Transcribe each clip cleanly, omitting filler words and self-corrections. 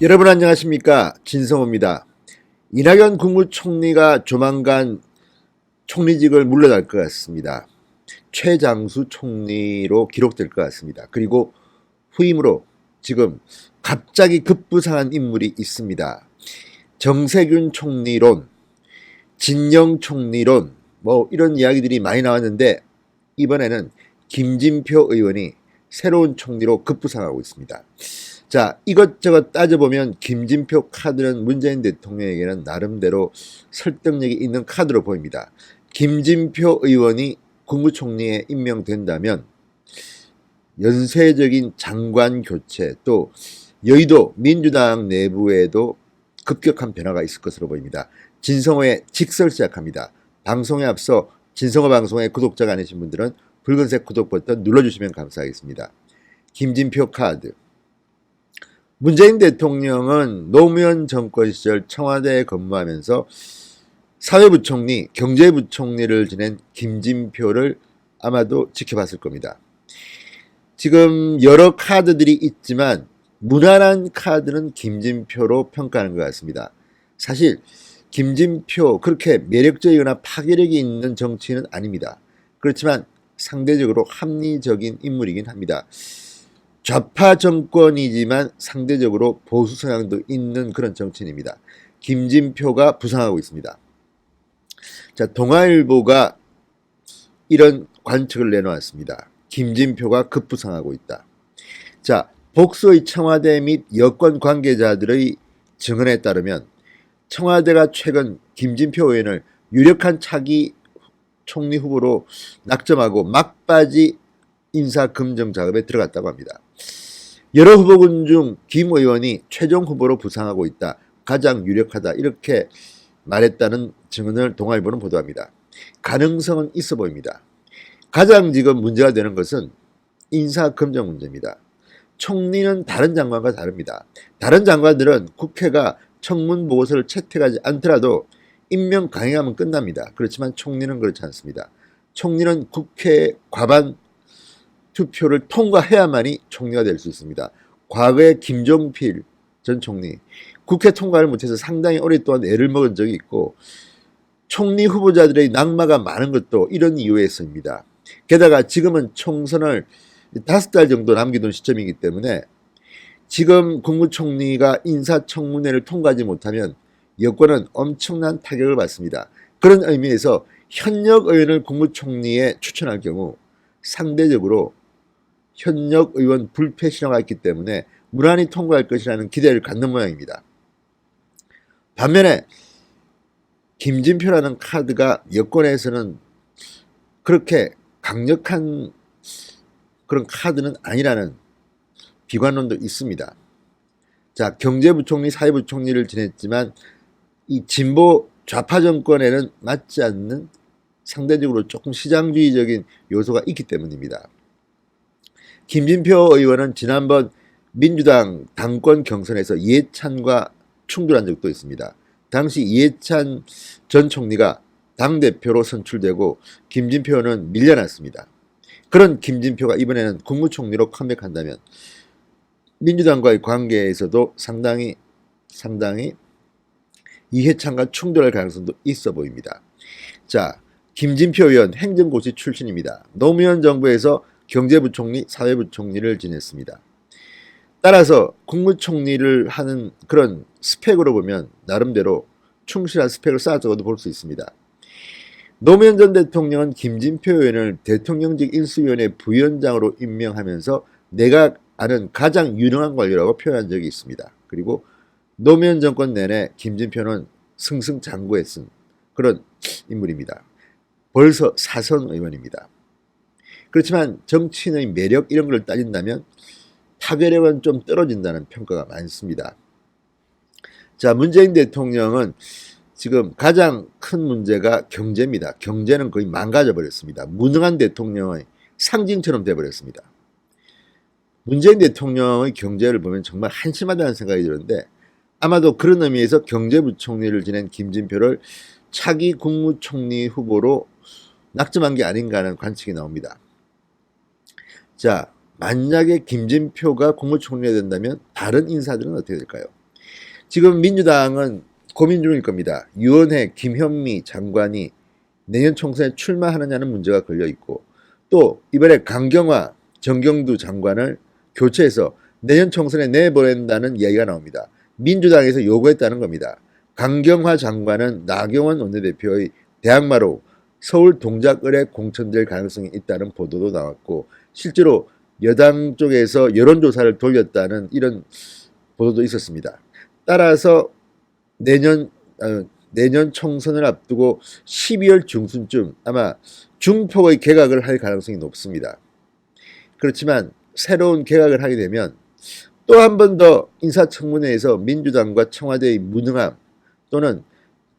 여러분 안녕하십니까, 진성호입니다. 이낙연 국무총리가 조만간 총리직을 물러날 것 같습니다. 최장수 총리로 기록될 것 같습니다. 그리고 후임으로 지금 갑자기 급부상한 인물이 있습니다. 정세균 총리론, 진영 총리론, 이런 이야기들이 많이 나왔는데 이번에는 김진표 의원이 새로운 총리로 급부상하고 있습니다. 자, 이것저것 따져보면 김진표 카드는 문재인 대통령에게는 나름대로 설득력이 있는 카드로 보입니다. 김진표 의원이 국무총리에 임명된다면 연쇄적인 장관 교체, 또 여의도 민주당 내부에도 급격한 변화가 있을 것으로 보입니다. 진성호의 직설 시작합니다. 방송에 앞서 진성호 방송의 구독자가 아니신 분들은 붉은색 구독 버튼 눌러주시면 감사하겠습니다. 김진표 카드. 문재인 대통령은 노무현 정권 시절 청와대에 근무하면서 사회부총리, 경제부총리를 지낸 김진표를 아마도 지켜봤을 겁니다. 지금 여러 카드들이 있지만 무난한 카드는 김진표로 평가하는 것 같습니다. 사실 김진표 그렇게 매력적이거나 파괴력이 있는 정치인은 아닙니다. 그렇지만 상대적으로 합리적인 인물이긴 합니다. 좌파 정권이지만 상대적으로 보수 성향도 있는 그런 정치인입니다. 김진표가 부상하고 있습니다. 자, 동아일보가 이런 관측을 내놓았습니다. 김진표가 급부상하고 있다. 자, 복수의 청와대 및 여권 관계자들의 증언에 따르면 청와대가 최근 김진표 의원을 유력한 차기 총리 후보로 낙점하고 막바지 인사 검증 작업에 들어갔다고 합니다. 여러 후보군 중 김 의원이 최종 후보로 부상하고 있다. 가장 유력하다. 이렇게 말했다는 증언을 동아일보는 보도합니다. 가능성은 있어 보입니다. 가장 지금 문제가 되는 것은 인사 검증 문제입니다. 총리는 다른 장관과 다릅니다. 다른 장관들은 국회가 청문 보고서를 채택하지 않더라도 임명 강행하면 끝납니다. 그렇지만 총리는 그렇지 않습니다. 총리는 국회 과반 투표를 통과해야만이 총리가 될 수 있습니다. 과거에 김종필 전 총리 국회 통과를 못해서 상당히 오랫동안 애를 먹은 적이 있고 총리 후보자들의 낙마가 많은 것도 이런 이유에서입니다. 게다가 지금은 총선을 5달 정도 남겨둔 시점이기 때문에 지금 국무총리가 인사청문회를 통과하지 못하면 여권은 엄청난 타격을 받습니다. 그런 의미에서 현역 의원을 국무총리에 추천할 경우 상대적으로 현역 의원 불패 신화가 있기 때문에 무난히 통과할 것이라는 기대를 갖는 모양입니다. 반면에 김진표라는 카드가 여권에서는 그렇게 강력한 그런 카드는 아니라는 비관론도 있습니다. 자, 경제부총리, 사회부총리를 지냈지만 이 진보 좌파 정권에는 맞지 않는 상대적으로 조금 시장주의적인 요소가 있기 때문입니다. 김진표 의원은 지난번 민주당 당권 경선에서 이해찬과 충돌한 적도 있습니다. 당시 이해찬 전 총리가 당대표로 선출되고 김진표는 밀려났습니다. 그런 김진표가 이번에는 국무총리로 컴백한다면 민주당과의 관계에서도 상당히 이해찬과 충돌할 가능성도 있어 보입니다. 자, 김진표 의원 행정고시 출신입니다. 노무현 정부에서 경제부총리, 사회부총리를 지냈습니다. 따라서 국무총리를 하는 그런 스펙으로 보면 나름대로 충실한 스펙을 쌓았다고도 볼 수 있습니다. 노무현 전 대통령은 김진표 의원을 대통령직 인수위원회 부위원장으로 임명하면서 내가 아는 가장 유능한 관료라고 표현한 적이 있습니다. 그리고 노무현 정권 내내 김진표는 승승장구했은 그런 인물입니다. 벌써 사선 의원입니다. 그렇지만 정치인의 매력 이런 걸 따진다면 파괴력은 좀 떨어진다는 평가가 많습니다. 자, 문재인 대통령은 지금 가장 큰 문제가 경제입니다. 경제는 거의 망가져 버렸습니다. 무능한 대통령의 상징처럼 되어버렸습니다. 문재인 대통령의 경제를 보면 정말 한심하다는 생각이 드는데 아마도 그런 의미에서 경제부총리를 지낸 김진표를 차기 국무총리 후보로 낙점한 게 아닌가 하는 관측이 나옵니다. 자, 만약에 김진표가 국무총리가 된다면 다른 인사들은 어떻게 될까요? 지금 민주당은 고민 중일 겁니다. 유은혜, 김현미 장관이 내년 총선에 출마하느냐는 문제가 걸려 있고, 또 이번에 강경화, 정경두 장관을 교체해서 내년 총선에 내보낸다는 이야기가 나옵니다. 민주당에서 요구했다는 겁니다. 강경화 장관은 나경원 원내대표의 대항마로 서울 동작을에 공천될 가능성이 있다는 보도도 나왔고, 실제로 여당 쪽에서 여론조사를 돌렸다는 이런 보도도 있었습니다. 따라서 내년 총선을 앞두고 12월 중순쯤 아마 중폭의 개각을 할 가능성이 높습니다. 그렇지만 새로운 개각을 하게 되면 또 한 번 더 인사청문회에서 민주당과 청와대의 무능함 또는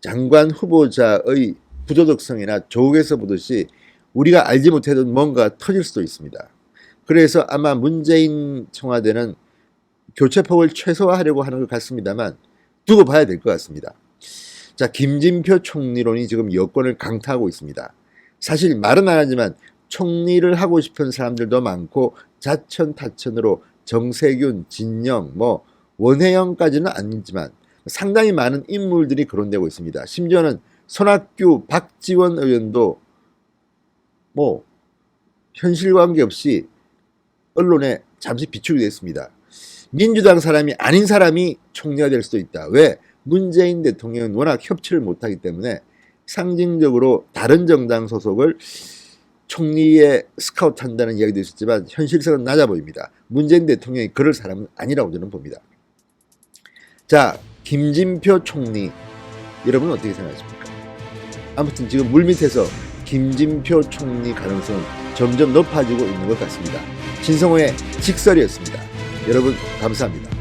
장관 후보자의 부도덕성이나 조국에서 보듯이 우리가 알지 못했던 뭔가 터질 수도 있습니다. 그래서 아마 문재인 청와대는 교체폭을 최소화하려고 하는 것 같습니다만 두고 봐야 될 것 같습니다. 자, 김진표 총리론이 지금 여권을 강타하고 있습니다. 사실 말은 안 하지만 총리를 하고 싶은 사람들도 많고 자천타천으로 정세균, 진영, 원혜영까지는 아니지만 상당히 많은 인물들이 거론되고 있습니다. 심지어는 손학규, 박지원 의원도 현실 관계없이 언론에 잠시 비추게 됐습니다. 민주당 사람이 아닌 사람이 총리가 될 수도 있다. 왜? 문재인 대통령은 워낙 협치를 못하기 때문에 상징적으로 다른 정당 소속을 총리에 스카우트한다는 이야기도 있었지만 현실성은 낮아 보입니다. 문재인 대통령이 그럴 사람은 아니라고 저는 봅니다. 자, 김진표 총리 여러분 어떻게 생각하십니까? 아무튼 지금 물밑에서 김진표 총리 가능성은 점점 높아지고 있는 것 같습니다. 진성호의 직설이었습니다. 여러분 감사합니다.